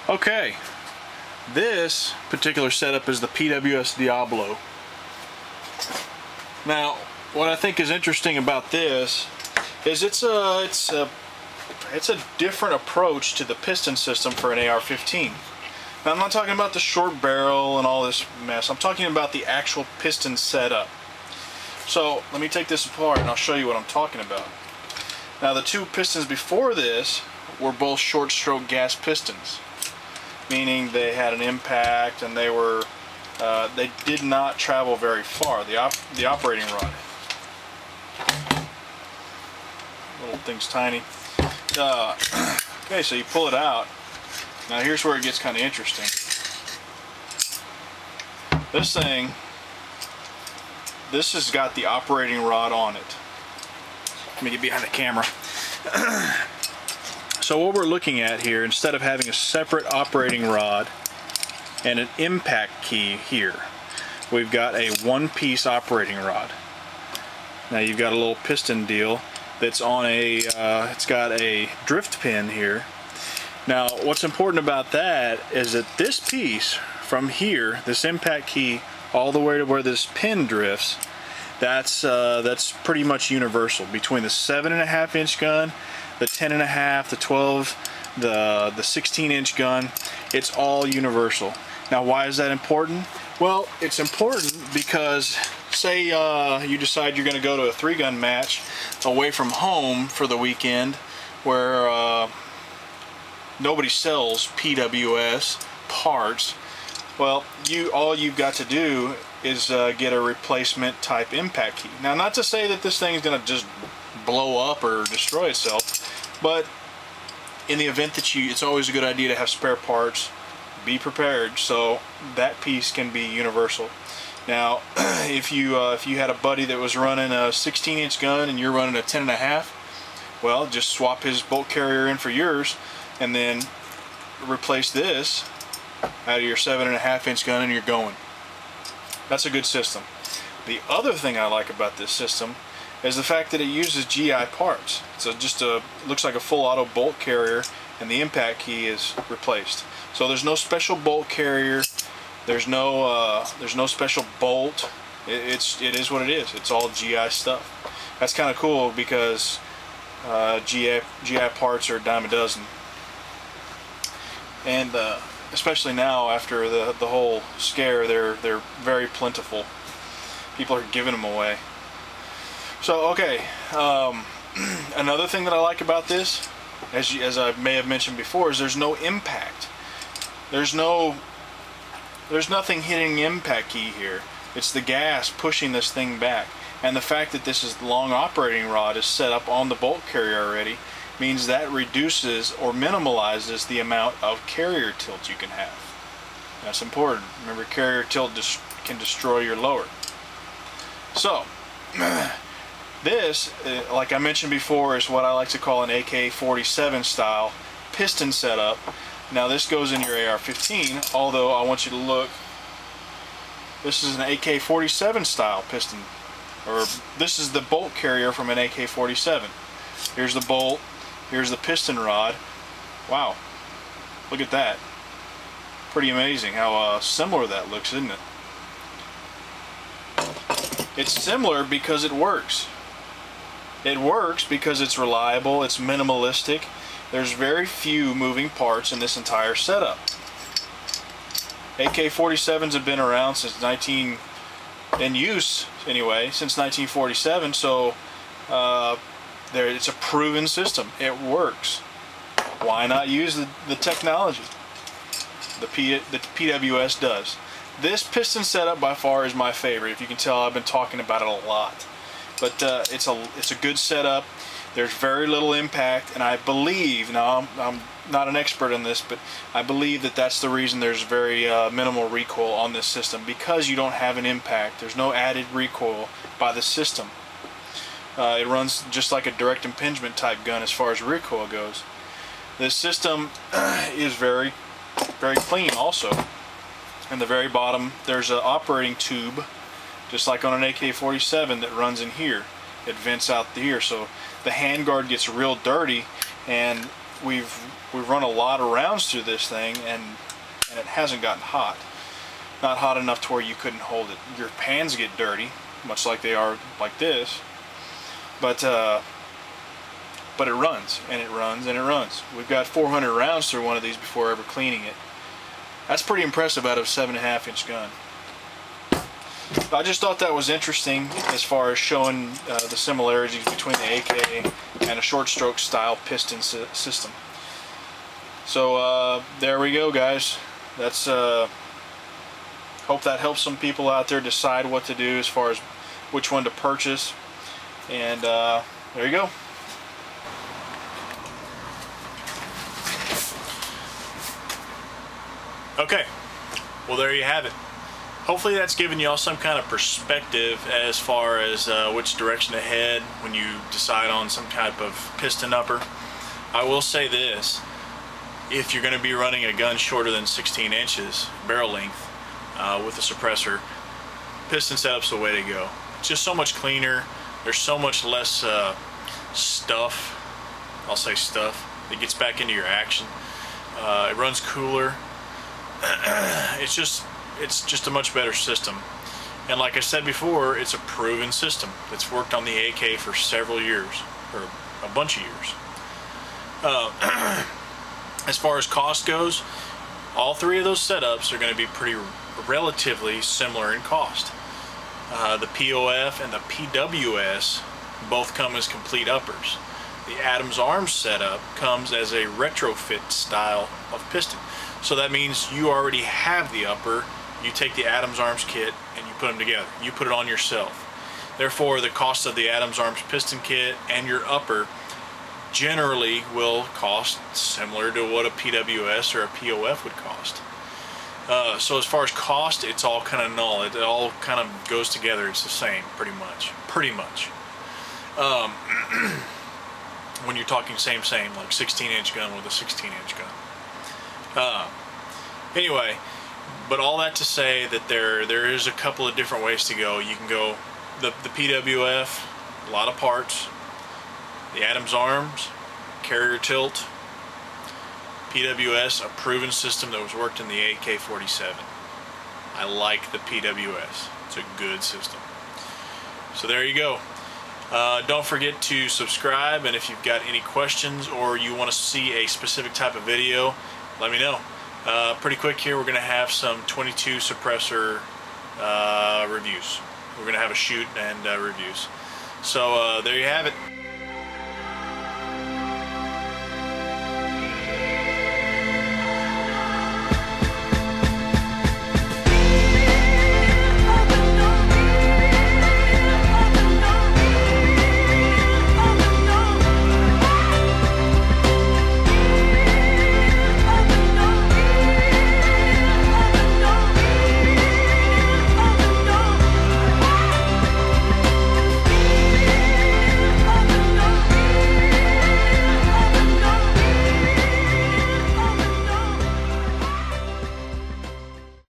Okay, this particular setup is the PWS Diablo. Now, what I think is interesting about this is it's a different approach to the piston system for an AR-15. Now, I'm not talking about the short barrel and all this mess. I'm talking about the actual piston setup. So let me take this apart and I'll show you what I'm talking about. Now, the two pistons before this were both short stroke gas pistons, meaning they had an impact and they did not travel very far. The operating rod, little thing's tiny. Okay, so you pull it out. Now here's where it gets kind of interesting. This has got the operating rod on it. Let me get behind the camera. So what we're looking at here, instead of having a separate operating rod and an impact key here, we've got a one-piece operating rod. Now you've got a little piston deal that's on it's got a drift pin here. Now what's important about that is that this piece from here, this impact key, all the way to where this pin drifts, that's pretty much universal between the 7.5-inch gun, the 10.5, the 12, the 16-inch gun. It's all universal. Now, why is that important? Well, it's important because say you decide you're going to go to a 3-gun match away from home for the weekend, where nobody sells PWS parts. Well, all you've got to do is get a replacement type impact key. Now, not to say that this thing is going to just blow up or destroy itself, but in the event that it's always a good idea to have spare parts. Be prepared, so that piece can be universal. Now, if you had a buddy that was running a 16-inch gun and you're running a 10.5, well, just swap his bolt carrier in for yours, and then replace this out of your 7.5-inch gun, and you're going. That's a good system. The other thing I like about this system is the fact that it uses GI parts. So looks like a full auto bolt carrier, and the impact key is replaced. So there's no special bolt carrier. There's no special bolt. It is what it is. It's all GI stuff. That's kind of cool because GI parts are a dime a dozen, and especially now after the whole scare, they're very plentiful. People are giving them away. So okay, another thing that I like about this, as I may have mentioned before, is there's no impact. There's nothing hitting the impact key here. It's the gas pushing this thing back, and the fact that this is long operating rod is set up on the bolt carrier already means that reduces or minimalizes the amount of carrier tilt you can have. That's important. Remember, carrier tilt can destroy your lower. So this, like I mentioned before, is what I like to call an AK-47 style piston setup. Now this goes in your AR-15, although I want you to look. This is an AK-47 style piston, or this is the bolt carrier from an AK-47. Here's the bolt, here's the piston rod. Wow, look at that. Pretty amazing how similar that looks, isn't it? It's similar because it works. It works because it's reliable, it's minimalistic. There's very few moving parts in this entire setup. AK-47s have been around since in use anyway, since 1947, so it's a proven system. It works. Why not use the technology? The PWS does. This piston setup by far is my favorite. If you can tell, I've been talking about it a lot. But it's a good setup. There's very little impact, and I believe, now I'm not an expert in this, but I believe that that's the reason there's very minimal recoil on this system, because you don't have an impact. There's no added recoil by the system. It runs just like a direct impingement type gun as far as recoil goes. This system is very, very clean also. In the very bottom, there's an operating tube, just like on an AK-47, that runs in here. It vents out here, so the handguard gets real dirty, and we've run a lot of rounds through this thing, and it hasn't gotten hot. Not hot enough to where you couldn't hold it. Your pans get dirty, much like they are like this, but it runs, and it runs, and it runs. We've got 400 rounds through one of these before ever cleaning it. That's pretty impressive out of a 7.5-inch gun. I just thought that was interesting as far as showing the similarities between the AK and a short stroke style piston system. So there we go, guys. That's hope that helps some people out there decide what to do as far as which one to purchase. And there you go. Okay, well, there you have it. Hopefully that's given you all some kind of perspective as far as which direction to head when you decide on some type of piston upper. I will say this: if you're going to be running a gun shorter than 16 inches barrel length with a suppressor, piston setup's the way to go. It's just so much cleaner. There's so much less stuff. I'll say stuff. It gets back into your action. It runs cooler. It's just a much better system. And like I said before, it's a proven system. It's worked on the AK for several years, or a bunch of years. As far as cost goes, all three of those setups are going to be relatively similar in cost. The POF and the PWS both come as complete uppers. The Adams Arms setup comes as a retrofit style of piston. So that means you already have the upper. You take the Adams Arms kit and you put them together. You put it on yourself. Therefore, the cost of the Adams Arms piston kit and your upper generally will cost similar to what a PWS or a POF would cost. So as far as cost, it's all kind of null. It all kind of goes together. It's the same, pretty much. When you're talking same, like 16-inch gun with a 16-inch gun. Anyway, but all that to say that there is a couple of different ways to go. You can go the PWF, a lot of parts. The Adams Arms, carrier tilt. PWS, a proven system that was worked in the AK-47. I like the PWS. It's a good system. So there you go. Don't forget to subscribe, and if you've got any questions or you want to see a specific type of video, let me know. Pretty quick here, we're going to have some 22 suppressor reviews. We're going to have a shoot and reviews. So there you have it.